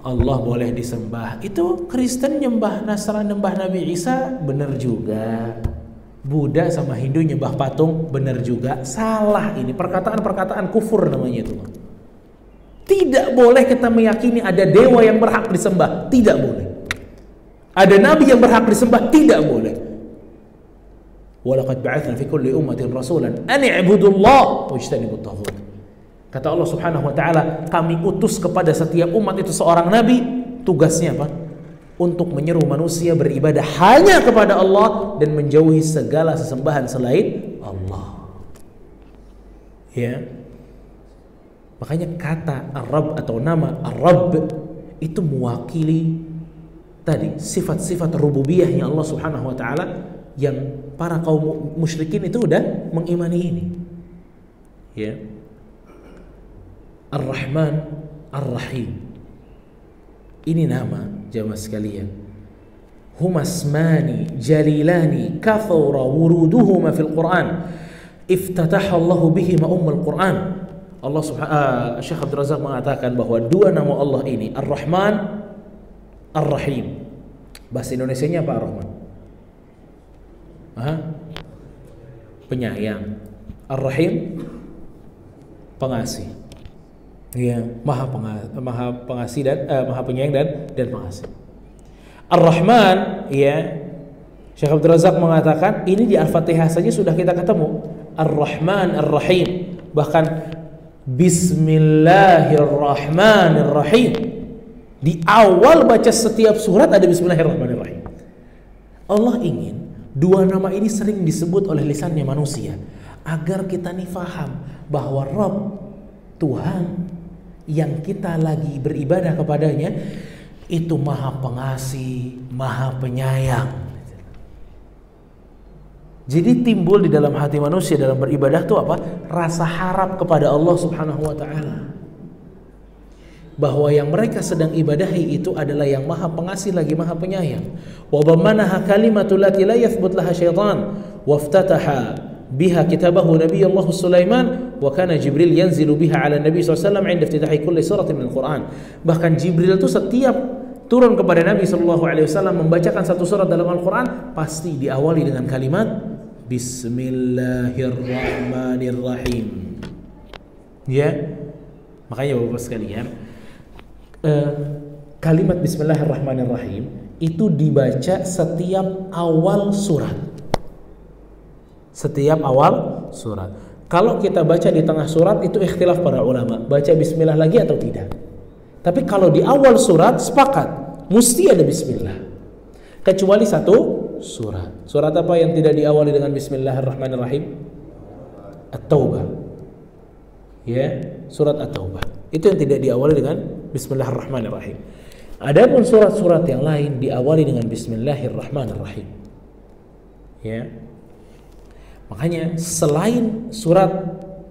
Allah boleh disembah, itu Kristen nyembah Nasrani, nyembah Nabi Isa, benar juga. Buddha sama Hindu nyembah patung, benar juga. Salah, ini perkataan-perkataan kufur namanya itu. Tidak boleh kita meyakini ada dewa yang berhak disembah, tidak boleh. Ada nabi yang berhak disembah, tidak boleh. Walaqad ba'atsna fi kulli ummatin rasulan an i'budullaha wajtanibut taghut. Kata Allah Subhanahu wa taala, kami utus kepada setiap umat itu seorang nabi, tugasnya apa? Untuk menyeru manusia beribadah hanya kepada Allah dan menjauhi segala sesembahan selain Allah. Ya. Makanya kata Ar-Rabb atau nama Ar-Rabb itu mewakili tadi sifat-sifat rububiyahnya Allah Subhanahu wa taala yang para kaum musyrikin itu udah mengimani ini. Ya. Ar-Rahman Ar-Rahim. Ini nama jamaah sekalian. Huma asmani jalilani kathura wuruduhuma fil Quran. Iftataha Allah bihima ummul Quran. Allah Syekh Abdul Razak mengatakan bahwa dua nama Allah ini Ar-Rahman Ar-Rahim. Bahasa Indonesianya apa Ar-Rahman? Penyayang. Ar-Rahim pengasih. Ya, maha pengasih dan maha penyayang dan pengasih. Ar-Rahman, ya, Syekh Abdul Razak mengatakan ini di Al-Fatihah saja sudah kita ketemu Ar-Rahman Ar-Rahim. Bahkan Bismillahirrahmanirrahim. Di awal baca setiap surat ada Bismillahirrahmanirrahim. Allah ingin dua nama ini sering disebut oleh lisannya manusia agar kita nih faham bahwa Rabb, Tuhan yang kita lagi beribadah kepadanya itu maha pengasih, maha penyayang. Jadi timbul di dalam hati manusia dalam beribadah itu apa? Rasa harap kepada Allah Subhanahu wa taala. Bahwa yang mereka sedang ibadahi itu adalah yang maha pengasih lagi maha penyayang. Wa dhammanaha kalimatul lati la yathbut laha syaitan waftataha biha kitabahu Nabi Allah Sulaiman wa kana Jibril yanzilu biha ala Nabi SAW inda iftitahi kulli suratin min Al-Quran. Bahkan Jibril itu setiap turun kepada Nabi SAW membacakan satu surat dalam Al-Quran pasti diawali dengan kalimat Bismillahirrahmanirrahim. Ya, makanya Bapak sekalian, kalimat Bismillahirrahmanirrahim itu dibaca setiap awal surat. Setiap awal surat. Kalau kita baca di tengah surat itu ikhtilaf para ulama, baca bismillah lagi atau tidak. Tapi kalau di awal surat sepakat, mesti ada bismillah. Kecuali satu surat. Surat apa yang tidak diawali dengan Bismillahirrahmanirrahim? At-Taubah. Ya, surat At-Taubah. Itu yang tidak diawali dengan Bismillahirrahmanirrahim. Adapun surat-surat yang lain diawali dengan Bismillahirrahmanirrahim. Ya. Makanya selain surat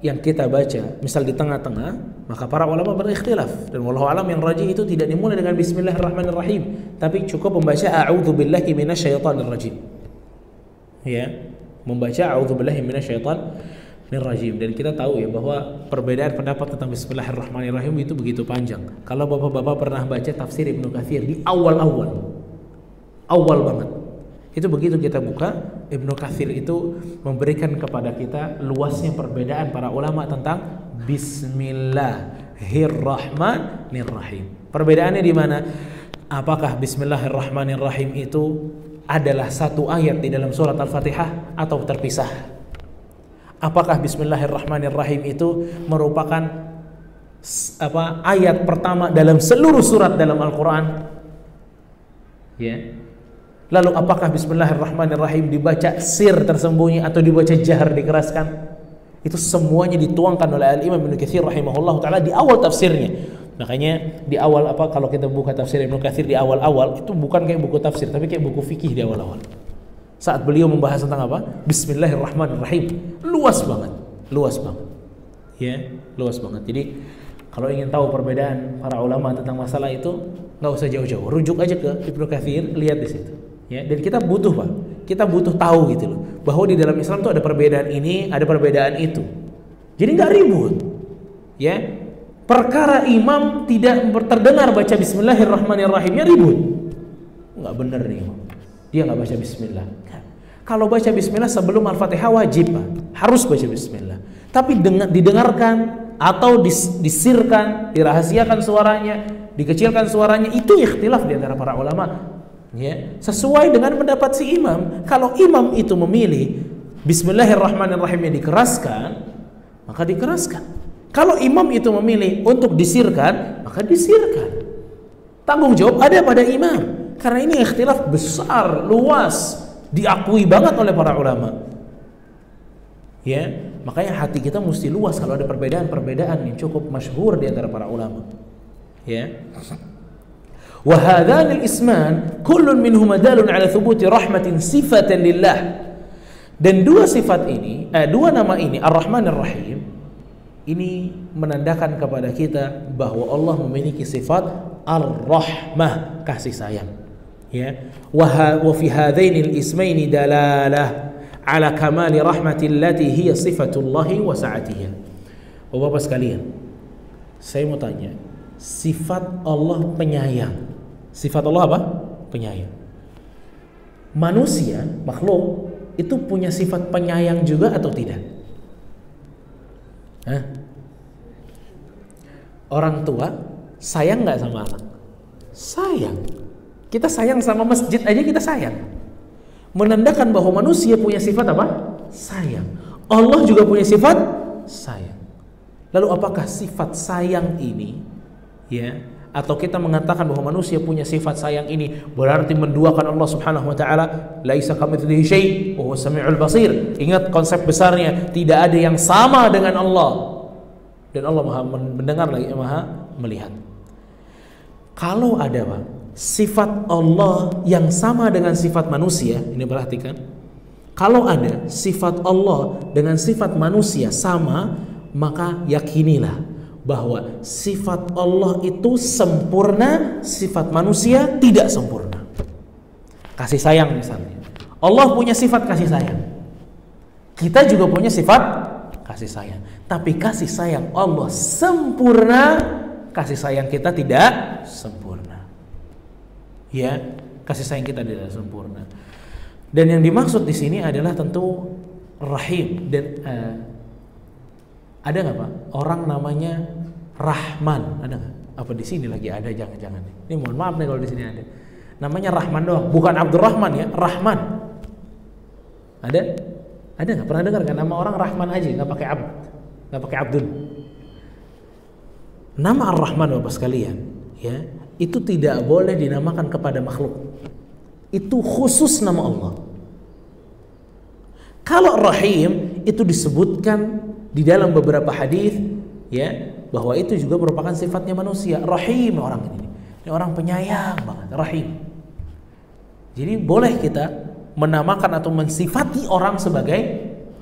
yang kita baca, misal di tengah-tengah, maka para ulama berikhtilaf, dan wallahu alam yang rajih itu tidak dimulai dengan Bismillahirrahmanirrahim, tapi cukup membaca a'udzubillahi minasyaitonirrajim. Ya, membaca a'udzubillahi minasyaitonirrajim. Dan kita tahu ya bahwa perbedaan pendapat tentang Bismillahirrahmanirrahim itu begitu panjang. Kalau bapak-bapak pernah baca tafsir Ibnu Katsir di awal banget, itu begitu kita buka, Ibnu Katsir itu memberikan kepada kita luasnya perbedaan para ulama tentang Bismillahirrahmanirrahim. Perbedaannya di mana? Apakah Bismillahirrahmanirrahim itu adalah satu ayat di dalam surat Al-Fatihah atau terpisah? Apakah Bismillahirrahmanirrahim itu merupakan ayat pertama dalam seluruh surat dalam Al-Quran? Ya. Lalu apakah Bismillahirrahmanirrahim dibaca sir tersembunyi atau dibaca jahar dikeraskan? Itu semuanya dituangkan oleh Al-Imam Ibnu Katsir rahimahullah ta'ala di awal tafsirnya. Makanya di awal kalau kita buka tafsir Ibnu Katsir di awal-awal, itu bukan kayak buku tafsir, tapi kayak buku fikih di awal-awal. Saat beliau membahas tentang apa? Bismillahirrahmanirrahim. Luas banget. Ya, luas banget. Jadi kalau ingin tahu perbedaan para ulama tentang masalah itu, nggak usah jauh-jauh, rujuk aja ke Ibnu Katsir, lihat di situ. Ya, dan kita butuh kita butuh tahu gitu loh, bahwa di dalam Islam tuh ada perbedaan ini, ada perbedaan itu. Jadi nggak ribut. Ya, perkara imam tidak terdengar baca Bismillahirrahmanirrahimnya ribut. Nggak bener nih, dia nggak baca Bismillah. Kalau baca Bismillah sebelum Al-Fatihah wajib, harus baca Bismillah. Tapi didengarkan atau disirkan, dirahasiakan suaranya, dikecilkan suaranya, itu ikhtilaf di antara para ulama. Ya, sesuai dengan pendapat si imam. Kalau imam itu memilih Bismillahirrahmanirrahimnya dikeraskan, maka dikeraskan. Kalau imam itu memilih untuk disirkan, maka disirkan. Tanggung jawab ada pada imam. Karena ini ikhtilaf besar, luas, diakui banget oleh para ulama. Ya, makanya hati kita mesti luas kalau ada perbedaan-perbedaan yang cukup masyhur di antara para ulama. Ya. Wa hadzanil isman kullun minhuma dalun ala thubuti rahmatin sifatan lillah. Dan dua sifat ini, dua nama ini Ar-Rahman Ar-Rahim, ini menandakan kepada kita bahwa Allah memiliki sifat Ar-Rahmah, kasih sayang. Ya, wa fi hadainil ismaini dalalah ala kamali rahmatillati hiya sifatullahi wa sa'atiha. Bapak sekalian, saya mau tanya, sifat Allah penyayang. Sifat Allah apa? Penyayang. Manusia, makhluk itu punya sifat penyayang juga atau tidak? Orang tua sayang nggak sama anak? Sayang. Kita sayang sama masjid aja, kita sayang. Menandakan bahwa manusia punya sifat apa? Sayang. Allah juga punya sifat sayang. Lalu apakah sifat sayang ini, ya, atau kita mengatakan bahwa manusia punya sifat sayang ini berarti menduakan Allah Subhanahu wa taala? Laisa kamitslihi syai' wa huwas samiul basir. Ingat konsep besarnya, tidak ada yang sama dengan Allah. Dan Allah Maha mendengar lagi Maha melihat. Kalau ada sifat Allah yang sama dengan sifat manusia, ini perhatikan. Kalau ada sifat Allah dengan sifat manusia sama, maka yakinilah bahwa sifat Allah itu sempurna, sifat manusia tidak sempurna. Kasih sayang misalnya, Allah punya sifat kasih sayang, kita juga punya sifat kasih sayang. Tapi kasih sayang Allah sempurna, kasih sayang kita tidak sempurna. Ya, kasih sayang kita tidak sempurna. Dan yang dimaksud di sini adalah tentu Rahim. Dan ada nggak Pak orang namanya Rahman? Ada nggak? Apa di sini lagi ada? Jangan-jangan. Ini mohon maaf nih kalau di sini ada. Namanya Rahman doang, bukan Abdurrahman ya, Rahman. Ada? Ada nggak? Pernah dengar kan nama orang Rahman aja, nggak pakai abd, nggak pakai Abdul. Nama Ar-Rahman Bapak sekalian, ya, itu tidak boleh dinamakan kepada makhluk. Itu khusus nama Allah. Kalau Rahim itu disebutkan di dalam beberapa hadis, ya, bahwa itu juga merupakan sifatnya manusia. Rahim orang ini orang penyayang banget, Rahim. Jadi boleh kita menamakan atau mensifati orang sebagai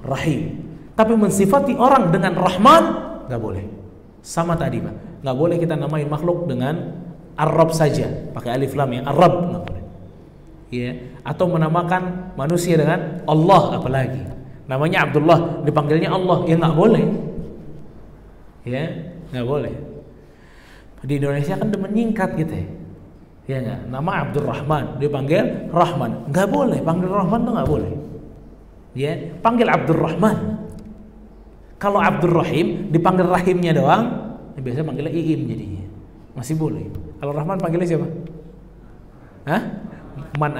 Rahim, tapi mensifati orang dengan Rahman nggak boleh. Sama tadi Pak, nggak boleh kita namain makhluk dengan Ar-Rabb saja, pakai alif lam ya, Ar-Rabb nggak boleh. Ya, atau menamakan manusia dengan Allah, apalagi namanya Abdullah dipanggilnya Allah, ya nggak boleh. Ya, nggak boleh. Di Indonesia kan menyingkat gitu ya. Ya nggak, nama Abdurrahman dipanggil Rahman, nggak boleh. Panggil Rahman tuh nggak boleh. Ya, panggil Abdurrahman. Kalau Abdurrahim dipanggil rahimnya doang, ya biasanya panggilnya Iim jadinya. Masih boleh. Kalau Rahman panggilnya siapa? Hah? Maman,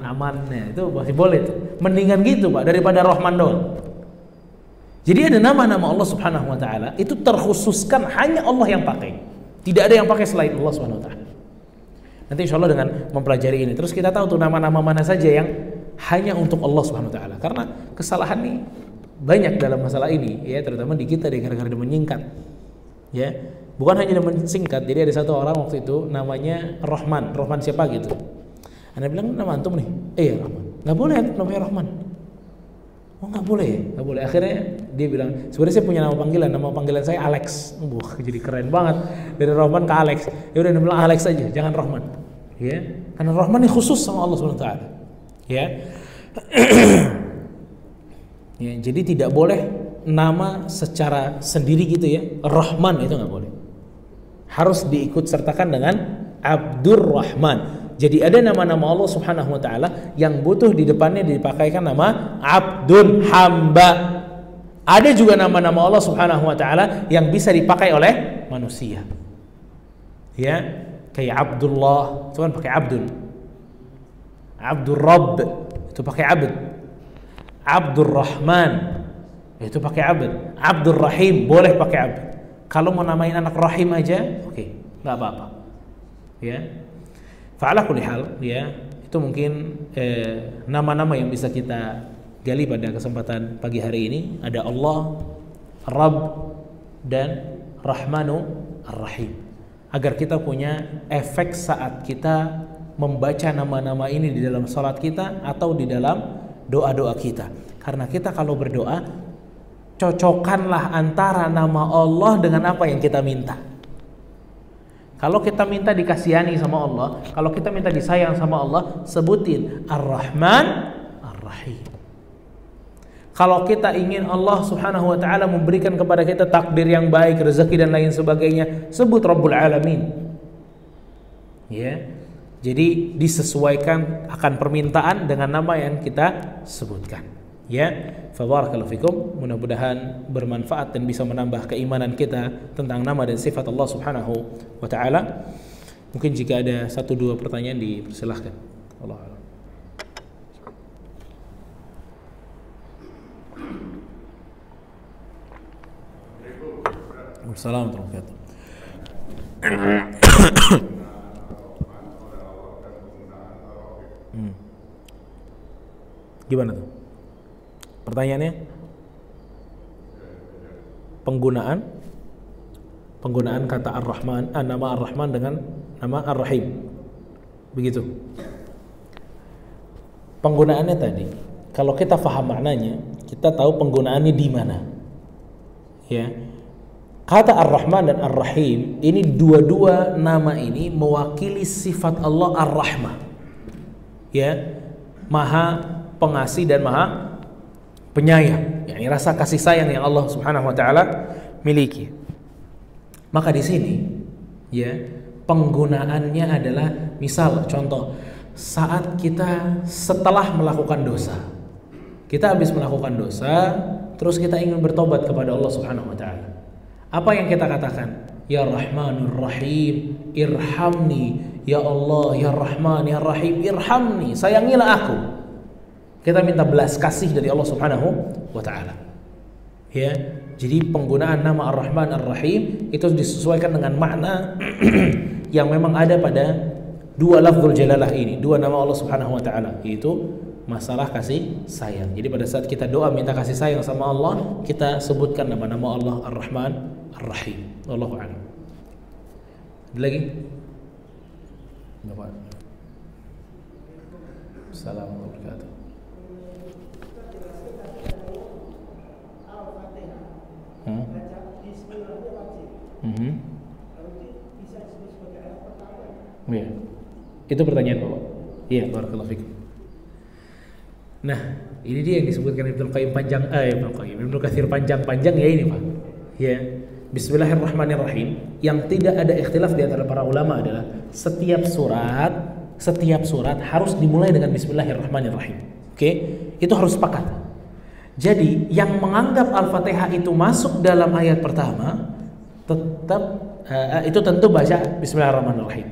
aman, ya, itu masih boleh tuh. Mendingan gitu Pak daripada Rahman doang. Jadi ada nama-nama Allah Subhanahu wa taala itu terkhususkan hanya Allah yang pakai. Tidak ada yang pakai selain Allah Subhanahu wa taala. Nanti insyaallah dengan mempelajari ini terus kita tahu tuh nama-nama mana saja yang hanya untuk Allah Subhanahu wa taala. Karena kesalahan nih banyak dalam masalah ini ya, terutama di kita deh, gara-gara dia menyingkat. Ya. Bukan hanya dia singkat, jadi ada satu orang waktu itu namanya Rahman siapa gitu. Anda bilang nama antum nih, iya Rahman. Nggak boleh namanya Rahman. Oh nggak boleh ya, nggak boleh. Akhirnya dia bilang, sebenarnya saya punya nama panggilan saya Alex. Wah jadi keren banget dari Rahman ke Alex. Ya udah dia bilang Alex aja, jangan Rahman. Ya, karena Rahman ini khusus sama Allah Subhanahu wa taala. Ya. Ya, jadi tidak boleh nama secara sendiri gitu ya. Rahman itu nggak boleh. Harus diikut sertakan dengan Abdurrahman. Jadi ada nama-nama Allah Subhanahu wa taala yang butuh di depannya dipakaikan nama Abdun, hamba. Ada juga nama-nama Allah Subhanahu wa taala yang bisa dipakai oleh manusia. Ya, kayak Abdullah, itu kan pakai Abdun. Abdur Rabb itu pakai Abd. Abdurrahman itu pakai Abd. Abdurrahim boleh pakai Abd. Kalau mau namain anak Rahim aja, oke, nggak apa-apa. Ya, fa'ala kulli hal, ya, itu mungkin nama-nama yang bisa kita gali pada kesempatan pagi hari ini. Ada Allah, Rabb, dan Rahmanu Ar-Rahim. Agar kita punya efek saat kita membaca nama-nama ini di dalam salat kita atau di dalam doa-doa kita. Karena kita kalau berdoa, cocokkanlah antara nama Allah dengan apa yang kita minta. Kalau kita minta dikasihani sama Allah, kalau kita minta disayang sama Allah, sebutin Ar-Rahman Ar-Rahim. Kalau kita ingin Allah Subhanahu wa taala memberikan kepada kita takdir yang baik, rezeki dan lain sebagainya, sebut Rabbul Alamin. Ya. Jadi disesuaikan akan permintaan dengan nama yang kita sebutkan. Ya, fabarakallahu fikum. Mudah-mudahan bermanfaat dan bisa menambah keimanan kita tentang nama dan sifat Allah Subhanahu wa taala. Mungkin jika ada 1-2 pertanyaan dipersilahkan. Wallahu a'lam. Assalamualaikum warahmatullahi wabarakatuh. Gimana tuh? Pertanyaannya? Penggunaan kata Ar-Rahman, nama Ar-Rahman dengan nama Ar-Rahim. Begitu. Penggunaannya tadi, kalau kita paham maknanya, kita tahu penggunaannya di mana. Ya. Kata Ar-Rahman dan Ar-Rahim, ini dua-dua nama ini mewakili sifat Allah Ar-Rahmah. Ya. Maha pengasih dan maha penyayang, yakni rasa kasih sayang yang Allah Subhanahu wa taala miliki. Maka di sini ya, penggunaannya adalah misal contoh saat kita setelah melakukan dosa. Kita habis melakukan dosa, terus kita ingin bertobat kepada Allah Subhanahu wa taala. Apa yang kita katakan? ya Rahmanur Rahim, irhamni, ya Allah, ya Rahman, ya Rahim, irhamni, sayangilah aku. Kita minta belas kasih dari Allah Subhanahu wa taala. Ya, jadi penggunaan nama Ar-Rahman Ar-Rahim itu disesuaikan dengan makna yang memang ada pada dua lafzul jalalah ini, dua nama Allah Subhanahu wa taala, yaitu masalah kasih sayang. Jadi pada saat kita doa minta kasih sayang sama Allah, kita sebutkan nama-nama Allah Ar-Rahman Ar-Rahim. Wallahu a'lam. Ada lagi? Bapak. Assalamualaikum warahmatullahi wabarakatuh. Ya. Itu pertanyaan Bapak. Iya, barakallahu fikum. Nah, ini dia yang disebutkan Ibnu Qayyim panjang, Ibnu Katsir panjang-panjang ya ini, Pak. Ya. Bismillahirrahmanirrahim. Yang tidak ada ikhtilaf di antara para ulama adalah setiap surat harus dimulai dengan Bismillahirrahmanirrahim. Oke? Itu harus sepakat. Jadi, yang menganggap Al-Fatihah itu masuk dalam ayat pertama tetap itu tentu baca Bismillahirrahmanirrahim.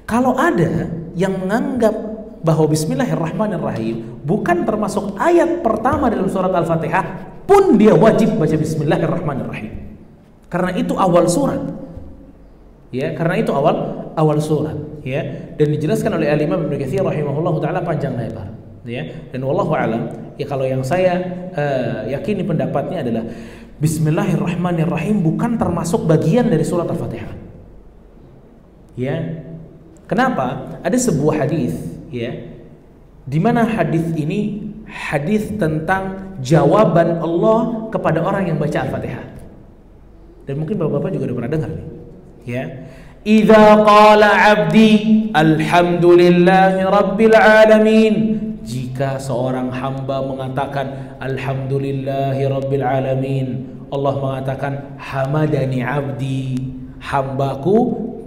Kalau ada yang menganggap bahwa Bismillahirrahmanirrahim bukan termasuk ayat pertama dalam surat Al-Fatihah, pun dia wajib baca Bismillahirrahmanirrahim. Karena itu awal surat. Ya, karena itu awal surat, ya. Dan dijelaskan oleh Al-Imam Ibnu Katsir rahimahullahu taala panjang lebar, ya. Dan wallahu alam, ya kalau yang saya yakini pendapatnya adalah Bismillahirrahmanirrahim bukan termasuk bagian dari surat Al-Fatihah. Ya. Kenapa? Ada sebuah hadis, ya, di mana hadis ini hadis tentang jawaban Allah kepada orang yang baca Al-Fatihah. Dan mungkin bapak-bapak juga udah pernah dengar nih, ya. Idza qala 'abdi alhamdulillahi rabbil alamin. Jika seorang hamba mengatakan alhamdulillahi rabbil alamin, Allah mengatakan hamadani 'abdi, hambaku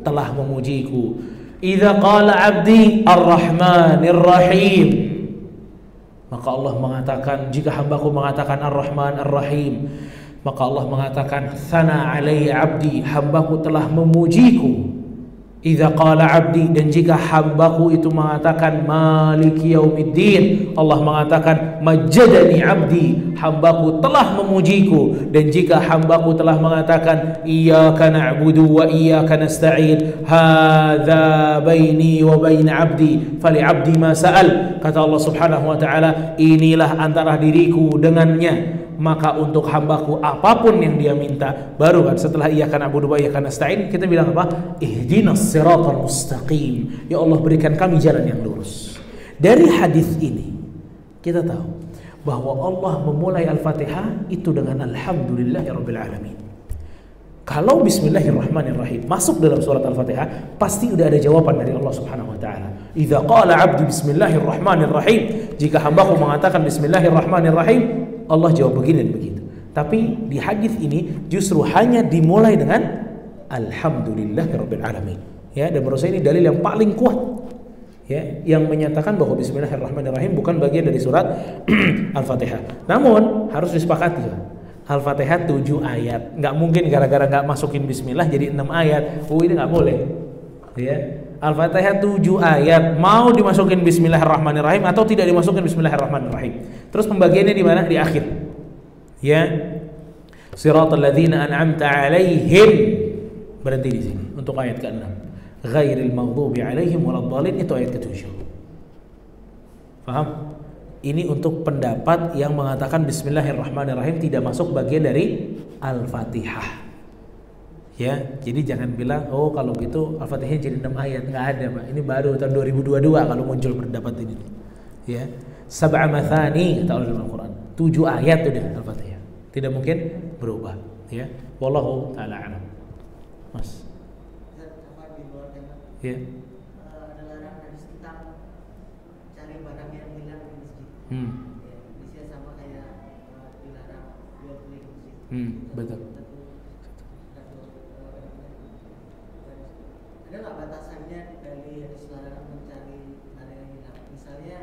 telah memujiku. Idza qala 'abdi ar-rahmanir rahim, maka Allah mengatakan, jika hambaku mengatakan ar-rahman ar-rahim, maka Allah mengatakan sana alayya 'abdi, hambaku telah memujiku. Idza qala 'abdi, dan jika hambaku itu mengatakan maliki yaumiddin, Allah mengatakan majjadani 'abdi, hambaku telah memujiku. Dan jika hambaku telah mengatakan iyyaka na'budu wa iyyaka nasta'in, hadza baini wa baina 'abdi fali 'abdi ma sa'al, kata Allah Subhanahu wa taala, inilah antara diriku dengannya, maka untuk hambaku apapun yang dia minta. Baru kan setelah iyyaka na'budu wa iyyaka nasta'in kita bilang apa? Ihdinas siratal mustaqim, ya Allah berikan kami jalan yang lurus. Dari hadis ini kita tahu bahwa Allah memulai Al-Fatihah itu dengan alhamdulillahirabbil alamin. Kalau Bismillahirrahmanirrahim masuk dalam surat Al-Fatihah, pasti udah ada jawaban dari Allah Subhanahu wa taala. Idza qala 'abdi bismillahirrahmanirrahim, jika hambaku mengatakan bismillahirrahmanirrahim, Allah jawab begini dan begitu. Tapi di hadis ini justru hanya dimulai dengan alhamdulillahirabbil alamin. Ya, dan menurut saya ini dalil yang paling kuat, ya, yang menyatakan bahwa bismillahirrahmanirrahim bukan bagian dari surat Al-Fatihah. Namun harus disepakati, Al-Fatihah 7 ayat. Nggak mungkin gara-gara nggak masukin bismillah jadi 6 ayat. Ini nggak boleh. Ya. Al-Fatihah 7 ayat, mau dimasukin bismillahirrahmanirrahim atau tidak dimasukin bismillahirrahmanirrahim. Terus pembagiannya di mana? Di akhir. Ya. Siratal ladzina an'amta 'alaihim. Berhenti di sini untuk ayat ke-6. Ghairil maghdubi 'alaihim waladdallin, itu ayat ke-7. Paham? Ini untuk pendapat yang mengatakan bismillahirrahmanirrahim tidak masuk bagian dari Al-Fatihah. Ya, jadi jangan bilang oh kalau gitu Al-Fatihah jadi 6 ayat, nggak ada, Pak. Ini baru tahun 2022 kalau muncul pendapat ini. Ya, sab'a mathani kata Allah dalam Al-Qur'an. 7 ayat udah Al-Fatihah. Tidak mungkin berubah, ya. Wallahu taala a'lam. Mas. Ya. Ada larangan hadis tentang cari barang yang hilang di masjid. Bisa sama kayak dilarang jual beli di masjid. Betul. Ada nggak batasannya dari hadis larangan mencari barang yang hilang? Misalnya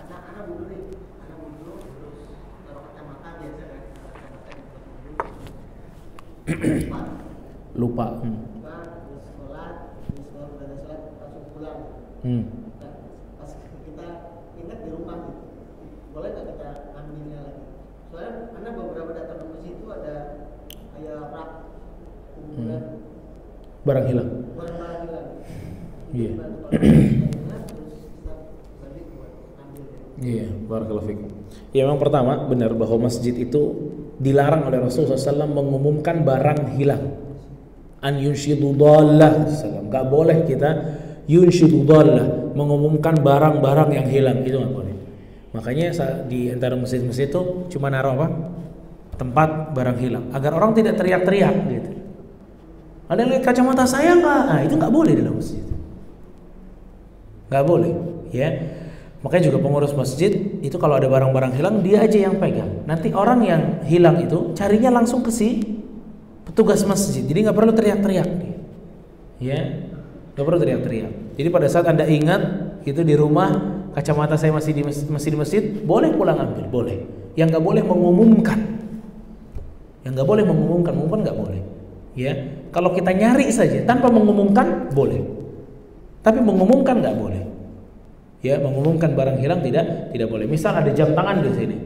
anak budu nih, anak budu terus taruh kacamata biasa kan, kacamata di lupa. Terus sholat udah sholat langsung pulang. Nah, pas kita ingat di rumah gitu, boleh nggak kita ambilnya lagi? Soalnya karena beberapa datang ke masjid itu ada kayak rak kuburan Barang hilang. barang hilang. Iya. Terus kita balik buat ambil. Iya, barakallahu fikum. Ya, memang pertama benar bahwa masjid itu dilarang oleh Rasulullah SAW mengumumkan barang hilang. An yunshidu dhallah, nggak boleh kita yunshidu dhallah, mengumumkan barang-barang yang hilang, itu nggak boleh. Makanya di antara masjid-masjid itu cuma naruh apa? Tempat barang hilang, agar orang tidak teriak-teriak gitu. Ada yang lihat kacamata saya nggak? Nah, itu nggak boleh dalam masjid. Nggak boleh, ya. Makanya juga pengurus masjid itu kalau ada barang-barang hilang dia aja yang pegang. Nanti orang yang hilang itu carinya langsung ke si petugas masjid. Jadi nggak perlu teriak-teriak, ya, nggak perlu teriak-teriak. Jadi pada saat Anda ingat itu di rumah kacamata saya masih di masjid, boleh pulang ambil, boleh. Yang nggak boleh mengumumkan, mengumumkan nggak boleh. Ya, kalau kita nyari saja tanpa mengumumkan boleh, tapi mengumumkan nggak boleh. Ya, mengumumkan barang hilang tidak boleh. Misal ada jam tangan di sini,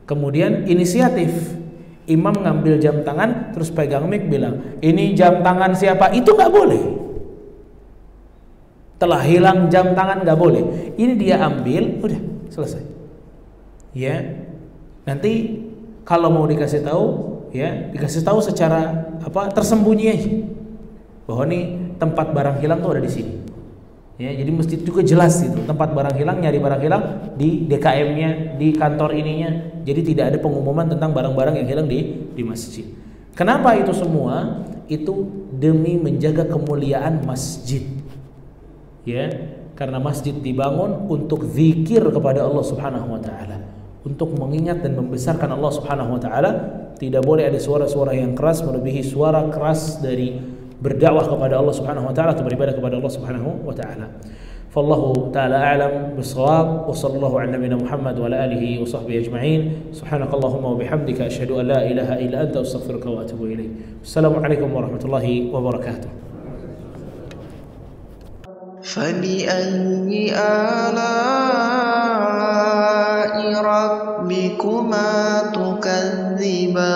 kemudian inisiatif imam ngambil jam tangan terus pegang mic bilang ini jam tangan siapa, itu nggak boleh. Telah hilang jam tangan nggak boleh. Ini dia ambil, udah selesai. Ya, nanti kalau mau dikasih tahu, ya dikasih tahu secara tersembunyi aja bahwa nih tempat barang hilang tuh ada di sini. Ya, jadi masjid juga jelas itu tempat barang hilang, nyari barang hilang di DKM-nya, di kantor ininya. Jadi tidak ada pengumuman tentang barang-barang yang hilang di masjid. Kenapa itu semua? Itu demi menjaga kemuliaan masjid. Ya, karena masjid dibangun untuk zikir kepada Allah Subhanahu wa taala, untuk mengingat dan membesarkan Allah Subhanahu wa taala. Tidak boleh ada suara-suara yang keras melebihi suara keras dari berdakwah kepada Allah Subhanahu wa taala atau beribadah kepada Allah Subhanahu wa taala. Fallahu taala a'lam bis-shawab wa sallallahu ala nabiyyina Muhammad wa ala alihi wa sahbihi ajma'in. Subhanakallahumma wa bihamdika asyhadu an la ilaha illa anta astaghfiruka wa atubu ilaik. Assalamualaikum warahmatullahi wabarakatuh. فبأي آلاء ربكما تكذبان